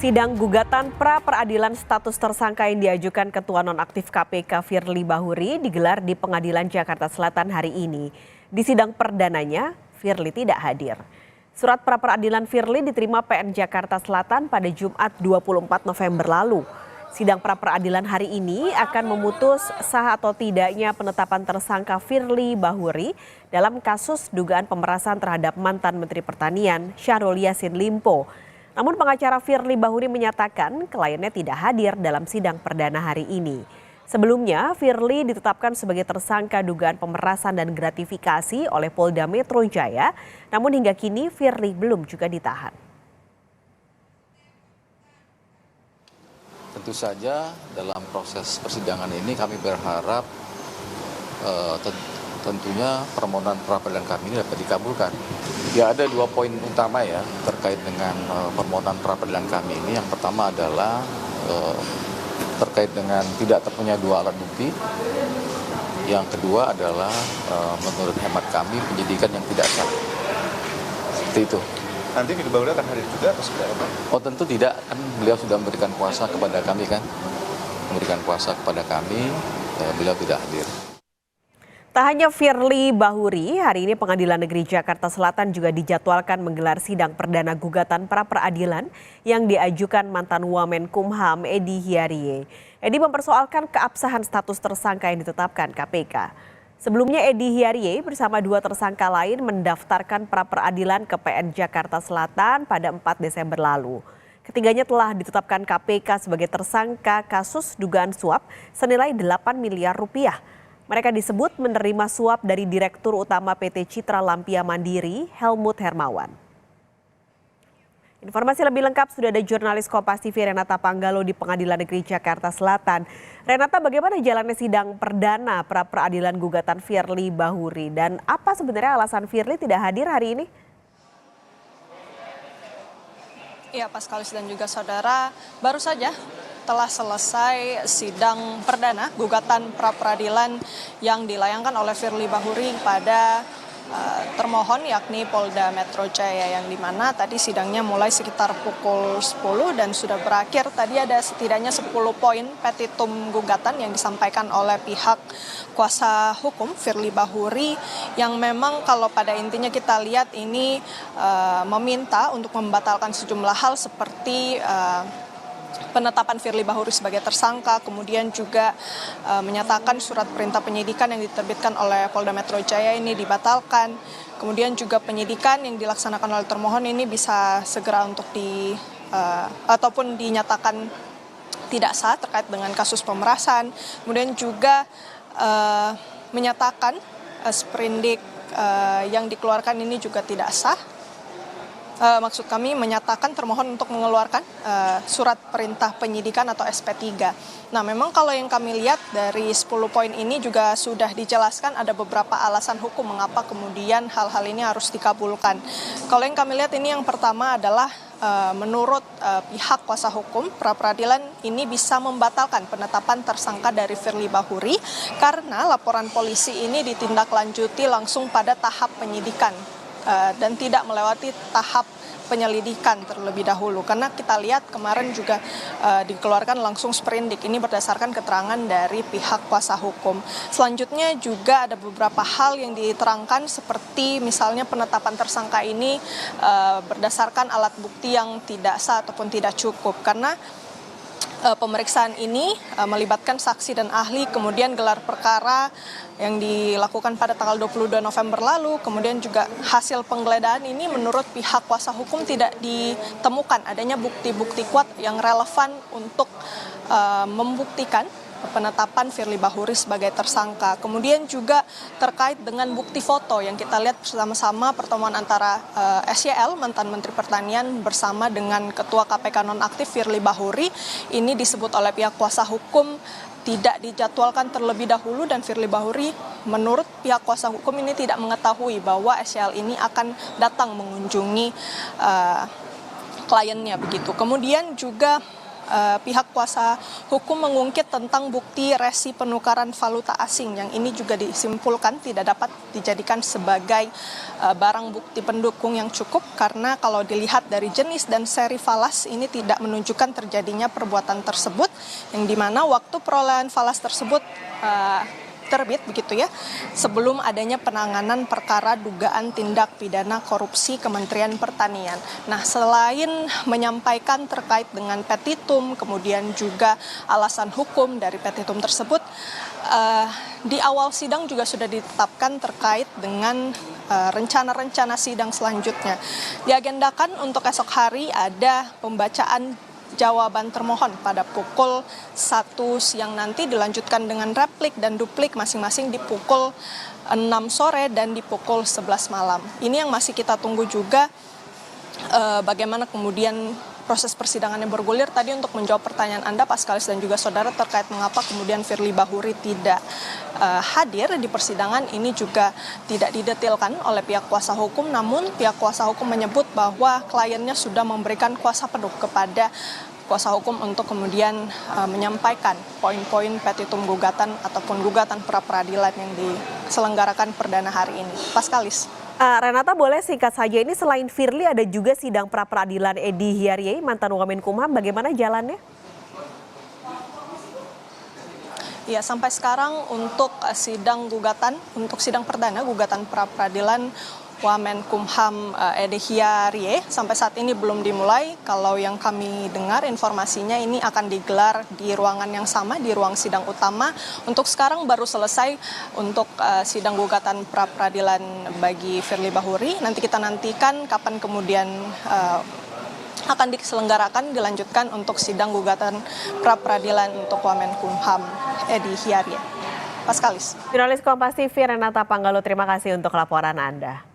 Sidang gugatan pra-peradilan status tersangka yang diajukan Ketua Nonaktif KPK Firly Bahuri digelar di Pengadilan Jakarta Selatan hari ini. Di sidang perdananya, Firly tidak hadir. Surat pra-peradilan Firly diterima PN Jakarta Selatan pada Jumat 24 November lalu. Sidang pra-peradilan hari ini akan memutus sah atau tidaknya penetapan tersangka Firly Bahuri dalam kasus dugaan pemerasan terhadap mantan Menteri Pertanian Syahrul Yassin Limpo. Namun pengacara Firly Bahuri menyatakan kliennya tidak hadir dalam sidang perdana hari ini. Sebelumnya, Firly ditetapkan sebagai tersangka dugaan pemerasan dan gratifikasi oleh Polda Metro Jaya, namun hingga kini Firly belum juga ditahan. Tentu saja dalam proses persidangan ini kami berharap tentunya permohonan pra-peradilan kami ini dapat dikabulkan. Ya, ada 2 poin utama ya terkait dengan permohonan pra-peradilan kami ini. Yang pertama adalah terkait dengan tidak terpunya 2 alat bukti. Yang kedua adalah menurut hemat kami penyidikan yang tidak sah. Seperti itu. Nanti Firly Bahuri akan hadir juga atau seperti apa? Oh tentu tidak, kan beliau sudah memberikan kuasa kepada kami kan. Memberikan kuasa kepada kami, beliau tidak hadir. Tak hanya Firly Bahuri, hari ini Pengadilan Negeri Jakarta Selatan juga dijadwalkan menggelar sidang perdana gugatan pra-peradilan yang diajukan mantan Wamenkumham Edy Hiarie. Edy mempersoalkan keabsahan status tersangka yang ditetapkan KPK. Sebelumnya Edy Hiarie bersama 2 tersangka lain mendaftarkan pra-peradilan ke PN Jakarta Selatan pada 4 Desember lalu. Ketiganya telah ditetapkan KPK sebagai tersangka kasus dugaan suap senilai 8 miliar rupiah. Mereka disebut menerima suap dari Direktur Utama PT Citra Lampia Mandiri, Helmut Hermawan. Informasi lebih lengkap sudah ada jurnalis Kompas TV Renata Panggalo di Pengadilan Negeri Jakarta Selatan. Renata, bagaimana jalannya sidang perdana pra-peradilan gugatan Firly Bahuri dan apa sebenarnya alasan Firly tidak hadir hari ini? Ya, Paskalis dan juga saudara, baru saja telah selesai sidang perdana gugatan pra-peradilan yang dilayangkan oleh Firly Bahuri pada termohon yakni Polda Metro Jaya, yang dimana tadi sidangnya mulai sekitar pukul 10 dan sudah berakhir. Tadi ada setidaknya 10 poin petitum gugatan yang disampaikan oleh pihak kuasa hukum Firly Bahuri, yang memang kalau pada intinya kita lihat ini meminta untuk membatalkan sejumlah hal seperti penetapan Firly Bahuri sebagai tersangka, kemudian juga menyatakan surat perintah penyidikan yang diterbitkan oleh Polda Metro Jaya ini dibatalkan, kemudian juga penyidikan yang dilaksanakan oleh termohon ini bisa segera untuk ataupun dinyatakan tidak sah terkait dengan kasus pemerasan, kemudian juga menyatakan sprindik yang dikeluarkan ini juga tidak sah. Maksud kami menyatakan termohon untuk mengeluarkan surat perintah penyidikan atau SP3. Nah, memang kalau yang kami lihat dari 10 poin ini juga sudah dijelaskan ada beberapa alasan hukum mengapa kemudian hal-hal ini harus dikabulkan. Kalau yang kami lihat ini yang pertama adalah menurut pihak kuasa hukum pra-peradilan ini bisa membatalkan penetapan tersangka dari Firly Bahuri karena laporan polisi ini ditindaklanjuti langsung pada tahap penyidikan dan tidak melewati tahap penyelidikan terlebih dahulu, karena kita lihat kemarin juga dikeluarkan langsung sprindik ini berdasarkan keterangan dari pihak kuasa hukum. Selanjutnya juga ada beberapa hal yang diterangkan seperti misalnya penetapan tersangka ini berdasarkan alat bukti yang tidak sah ataupun tidak cukup, karena pemeriksaan ini melibatkan saksi dan ahli, kemudian gelar perkara yang dilakukan pada tanggal 22 November lalu, kemudian juga hasil penggeledahan ini menurut pihak kuasa hukum tidak ditemukan adanya bukti-bukti kuat yang relevan untuk membuktikan penetapan Firly Bahuri sebagai tersangka. Kemudian juga terkait dengan bukti foto yang kita lihat bersama-sama pertemuan antara SYL, mantan Menteri Pertanian, bersama dengan Ketua KPK nonaktif Firly Bahuri. Ini disebut oleh pihak kuasa hukum tidak dijadwalkan terlebih dahulu, dan Firly Bahuri menurut pihak kuasa hukum ini tidak mengetahui bahwa SYL ini akan datang mengunjungi kliennya begitu. Kemudian juga pihak kuasa hukum mengungkit tentang bukti resi penukaran valuta asing yang ini juga disimpulkan tidak dapat dijadikan sebagai barang bukti pendukung yang cukup karena kalau dilihat dari jenis dan seri falas ini tidak menunjukkan terjadinya perbuatan tersebut yang dimana waktu perolehan falas tersebut terbit begitu ya sebelum adanya penanganan perkara dugaan tindak pidana korupsi Kementerian Pertanian. Nah, selain menyampaikan terkait dengan petitum kemudian juga alasan hukum dari petitum tersebut di awal sidang juga sudah ditetapkan terkait dengan rencana-rencana sidang selanjutnya. Diagendakan untuk esok hari ada pembacaan jawaban termohon pada pukul 1 siang nanti dilanjutkan dengan replik dan duplik masing-masing di pukul 6 sore dan di pukul 11 malam. Ini yang masih kita tunggu juga bagaimana kemudian proses persidangannya bergulir. Tadi untuk menjawab pertanyaan Anda Pak Skalis dan juga saudara terkait mengapa kemudian Firly Bahuri tidak hadir di persidangan ini juga tidak didetailkan oleh pihak kuasa hukum, namun pihak kuasa hukum menyebut bahwa kliennya sudah memberikan kuasa penuh kepada kuasa hukum untuk kemudian menyampaikan poin-poin petitum gugatan ataupun gugatan pra peradilan yang diselenggarakan perdana hari ini. Pak Skalis. Renata, boleh singkat saja, ini selain Firly ada juga sidang pra peradilan Edi Hiarie, mantan Wamenkumham, bagaimana jalannya? Ya, sampai sekarang untuk sidang perdana gugatan pra peradilan Wamenkumham Edi Hiarie sampai saat ini belum dimulai. Kalau yang kami dengar informasinya ini akan digelar di ruangan yang sama, di ruang sidang utama. Untuk sekarang baru selesai untuk sidang gugatan pra peradilan bagi Firly Bahuri. Nanti kita nantikan kapan kemudian akan diselenggarakan, dilanjutkan untuk sidang gugatan pra peradilan untuk Wamenkumham Edi Hiarie. Pak Skalis. Jurnalis Kompas TV Renata Panggalo, terima kasih untuk laporan Anda.